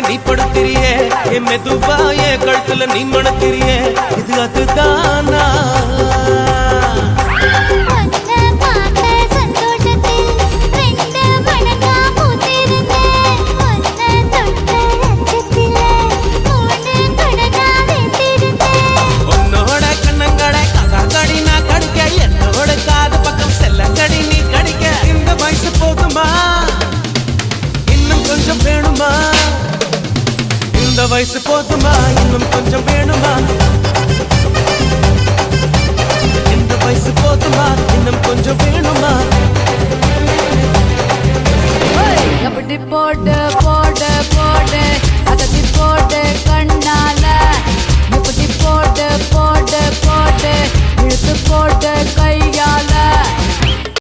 நீ படுத்திரியே என் மெதுவா என் கழுத்துல நீ மணத்திரியே இது அதுதானா இந்த வயசு போதுமா இன்னும் கொஞ்சம் வேணுமா இந்த வயசு போதுமா இன்னும் கொஞ்சம் வேணுமா அப்படி போட்டு